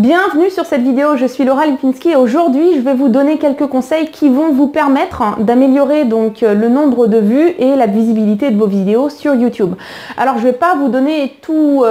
Bienvenue sur cette vidéo, je suis Laura Lipinski et aujourd'hui je vais vous donner quelques conseils qui vont vous permettre d'améliorer donc le nombre de vues et la visibilité de vos vidéos sur YouTube. Alors je ne vais pas vous donner toutes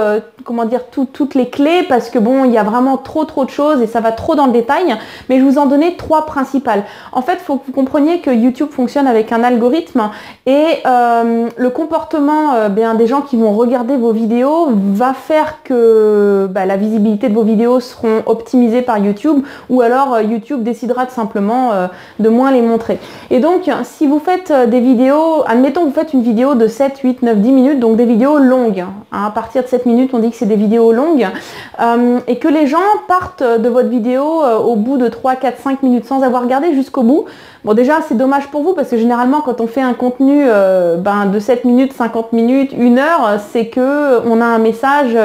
les clés parce que bon, il y a vraiment trop de choses et ça va trop dans le détail, mais je vais vous en donner trois principales. En fait, il faut que vous compreniez que YouTube fonctionne avec un algorithme et le comportement des gens qui vont regarder vos vidéos va faire que la visibilité de vos vidéos seront optimisées par YouTube ou alors YouTube décidera de simplement de moins les montrer. Et donc si vous faites des vidéos, admettons que vous faites une vidéo de 7, 8, 9, 10 minutes, donc des vidéos longues, hein, à partir de 7 minutes on dit que c'est des vidéos longues, et que les gens partent de votre vidéo au bout de 3, 4, 5 minutes sans avoir regardé jusqu'au bout. Bon, déjà c'est dommage pour vous parce que généralement quand on fait un contenu de 7 minutes, 50 minutes, 1 heure, c'est que on a un message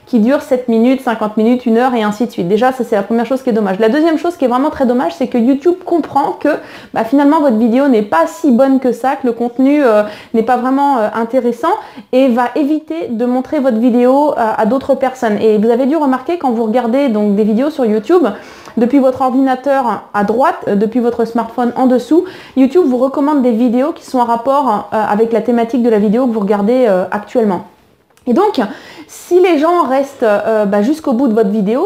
qui dure 7 minutes, 50 minutes, 1 heure et ainsi de suite. Déjà, ça c'est la première chose qui est dommage. La deuxième chose qui est vraiment très dommage, c'est que YouTube comprend que finalement votre vidéo n'est pas si bonne que ça, que le contenu n'est pas vraiment intéressant et va éviter de montrer votre vidéo à d'autres personnes. Et vous avez dû remarquer quand vous regardez donc des vidéos sur YouTube, depuis votre ordinateur à droite, depuis votre smartphone en dessous, YouTube vous recommande des vidéos qui sont en rapport avec la thématique de la vidéo que vous regardez actuellement. Et donc, si les gens restent jusqu'au bout de votre vidéo,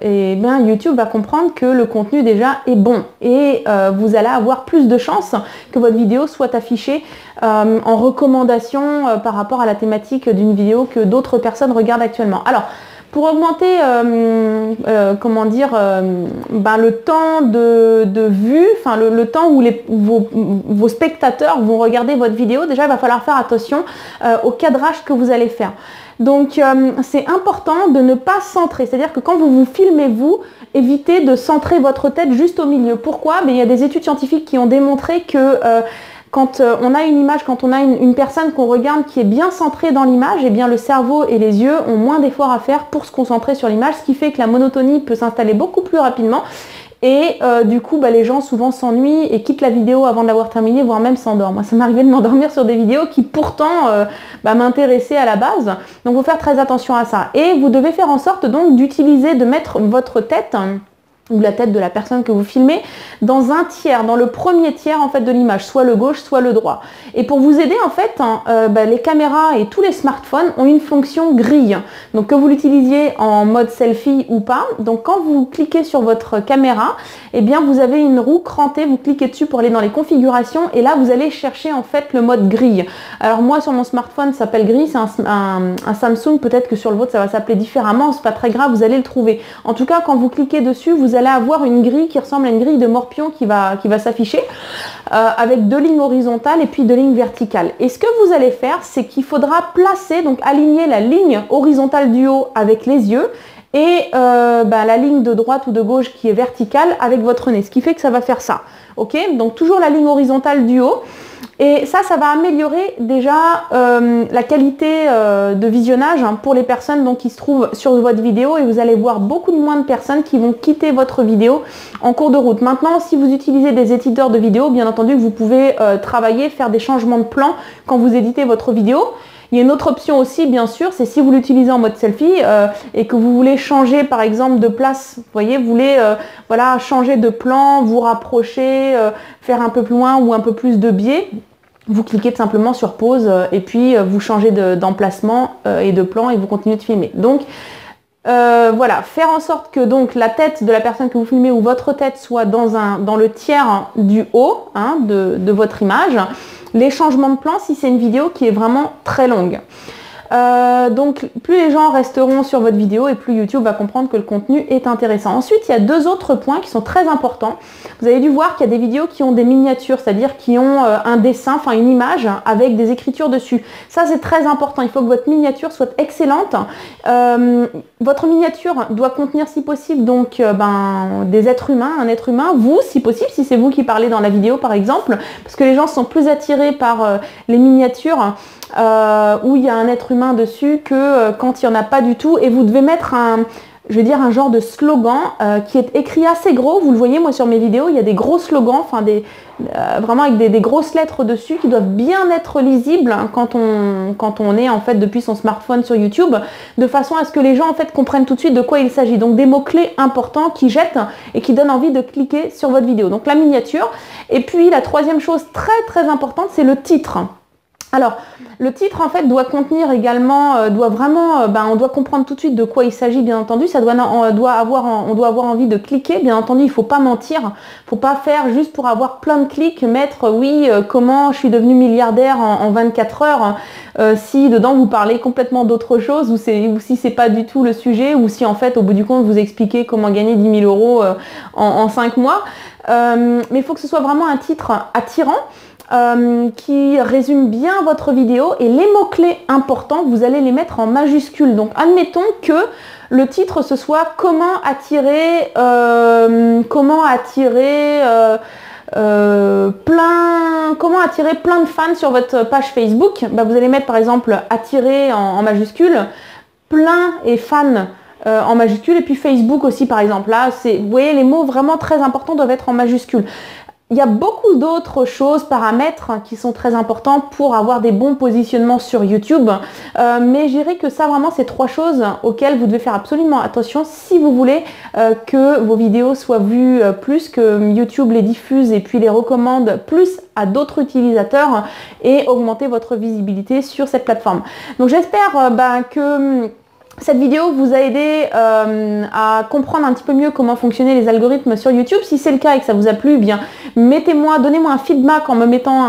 YouTube va comprendre que le contenu déjà est bon et vous allez avoir plus de chances que votre vidéo soit affichée en recommandation par rapport à la thématique d'une vidéo que d'autres personnes regardent actuellement. Alors, pour augmenter le temps de vue, le temps où vos spectateurs vont regarder votre vidéo, déjà il va falloir faire attention au cadrage que vous allez faire. Donc c'est important de ne pas centrer, c'est-à-dire que quand vous vous filmez vous, évitez de centrer votre tête juste au milieu. Pourquoi? Il y a des études scientifiques qui ont démontré que quand on a une image, quand on a une personne qu'on regarde qui est bien centrée dans l'image, eh bien le cerveau et les yeux ont moins d'efforts à faire pour se concentrer sur l'image, ce qui fait que la monotonie peut s'installer beaucoup plus rapidement. Et du coup, les gens souvent s'ennuient et quittent la vidéo avant de l'avoir terminée, voire même s'endorment. Moi, ça m'arrivait de m'endormir sur des vidéos qui pourtant m'intéressaient à la base. Donc, il faut faire très attention à ça. Et vous devez faire en sorte donc d'utiliser, de mettre votre tête ou la tête de la personne que vous filmez dans un tiers, dans le premier tiers en fait de l'image, soit le gauche, soit le droit. Et pour vous aider en fait, les caméras et tous les smartphones ont une fonction grille. Donc que vous l'utilisiez en mode selfie ou pas, donc quand vous cliquez sur votre caméra, eh bien vous avez une roue crantée, vous cliquez dessus pour aller dans les configurations et là vous allez chercher en fait le mode grille. Alors moi sur mon smartphone ça s'appelle grille, c'est un Samsung, peut-être que sur le vôtre ça va s'appeler différemment, c'est pas très grave, vous allez le trouver. En tout cas quand vous cliquez dessus, vous allez avoir une grille qui ressemble à une grille de morpion qui va s'afficher avec 2 lignes horizontales et puis 2 lignes verticales. Et ce que vous allez faire, c'est qu'il faudra placer, donc aligner la ligne horizontale du haut avec les yeux et la ligne de droite ou de gauche qui est verticale avec votre nez, ce qui fait que ça va faire ça. Ok, donc toujours la ligne horizontale du haut. Et ça va améliorer déjà la qualité de visionnage pour les personnes donc, qui se trouvent sur votre vidéo et vous allez voir beaucoup moins de personnes qui vont quitter votre vidéo en cours de route. Maintenant, si vous utilisez des éditeurs de vidéos, bien entendu que vous pouvez travailler, faire des changements de plan quand vous éditez votre vidéo. Il y a une autre option aussi, bien sûr, c'est si vous l'utilisez en mode selfie et que vous voulez changer, par exemple, de place. Vous voyez, vous voulez changer de plan, vous rapprocher, faire un peu plus loin ou un peu plus de biais. Vous cliquez tout simplement sur pause et puis vous changez d'emplacement et de plan et vous continuez de filmer. Donc, faire en sorte que donc la tête de la personne que vous filmez ou votre tête soit dans le tiers du haut de votre image. Les changements de plan si c'est une vidéo qui est vraiment très longue. Donc plus les gens resteront sur votre vidéo et plus YouTube va comprendre que le contenu est intéressant. Ensuite, il y a 2 autres points qui sont très importants. Vous avez dû voir qu'il y a des vidéos qui ont des miniatures, c'est-à-dire qui ont un dessin, une image avec des écritures dessus. Ça, c'est très important. Il faut que votre miniature soit excellente. Votre miniature doit contenir, si possible, donc des êtres humains, un être humain, vous, si possible, si c'est vous qui parlez dans la vidéo, par exemple, parce que les gens sont plus attirés par les miniatures où il y a un être humain dessus que quand il n'y en a pas du tout. Et vous devez mettre je vais dire un genre de slogan qui est écrit assez gros. Vous le voyez, moi sur mes vidéos, il y a des gros slogans, enfin vraiment avec des grosses lettres dessus qui doivent bien être lisibles quand on est en fait depuis son smartphone sur YouTube, de façon à ce que les gens en fait comprennent tout de suite de quoi il s'agit. Donc des mots-clés importants qui jettent et qui donnent envie de cliquer sur votre vidéo. Donc la miniature. Et puis la troisième chose très importante, c'est le titre. Alors, le titre en fait doit contenir également, on doit comprendre tout de suite de quoi il s'agit, bien entendu. On doit avoir envie de cliquer, bien entendu. Il ne faut pas mentir, il ne faut pas faire juste pour avoir plein de clics, mettre comment je suis devenu milliardaire en 24 heures, si dedans vous parlez complètement d'autre chose ou si c'est pas du tout le sujet, ou si en fait au bout du compte vous expliquez comment gagner 10 000 euros en 5 mois. Mais il faut que ce soit vraiment un titre attirant. Qui résume bien votre vidéo, et les mots-clés importants, vous allez les mettre en majuscules. Donc admettons que le titre ce soit comment attirer plein de fans sur votre page Facebook. Vous allez mettre par exemple attirer en majuscule, plein et fans en majuscule, et puis Facebook aussi par exemple. Là, vous voyez, les mots vraiment très importants doivent être en majuscule. Il y a beaucoup d'autres choses, paramètres qui sont très importants pour avoir des bons positionnements sur YouTube. Mais je dirais que ça, vraiment, c'est 3 choses auxquelles vous devez faire absolument attention si vous voulez que vos vidéos soient vues plus, que YouTube les diffuse et puis les recommande plus à d'autres utilisateurs et augmenter votre visibilité sur cette plateforme. Donc j'espère que cette vidéo vous a aidé à comprendre un petit peu mieux comment fonctionnaient les algorithmes sur YouTube. Si c'est le cas et que ça vous a plu, bien donnez-moi un feedback en me mettant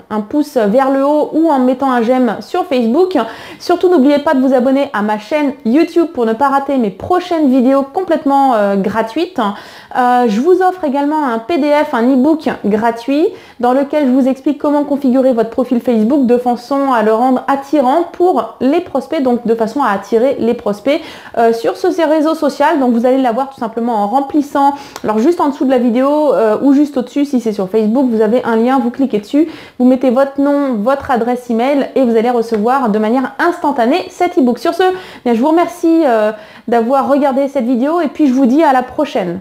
un pouce vers le haut ou en mettant un j'aime sur Facebook. Surtout, n'oubliez pas de vous abonner à ma chaîne YouTube pour ne pas rater mes prochaines vidéos complètement gratuites. Je vous offre également un PDF, un e-book gratuit dans lequel je vous explique comment configurer votre profil Facebook de façon à le rendre attirant pour les prospects, donc de façon à attirer les prospects sur ces réseaux sociaux. Donc vous allez l'avoir tout simplement en remplissant, alors juste en dessous de la vidéo ou juste au-dessus si c'est sur Facebook, vous avez un lien, vous cliquez dessus, vous mettez votre nom, votre adresse email et vous allez recevoir de manière instantanée cet e-book. Sur ce, je vous remercie d'avoir regardé cette vidéo et puis je vous dis à la prochaine.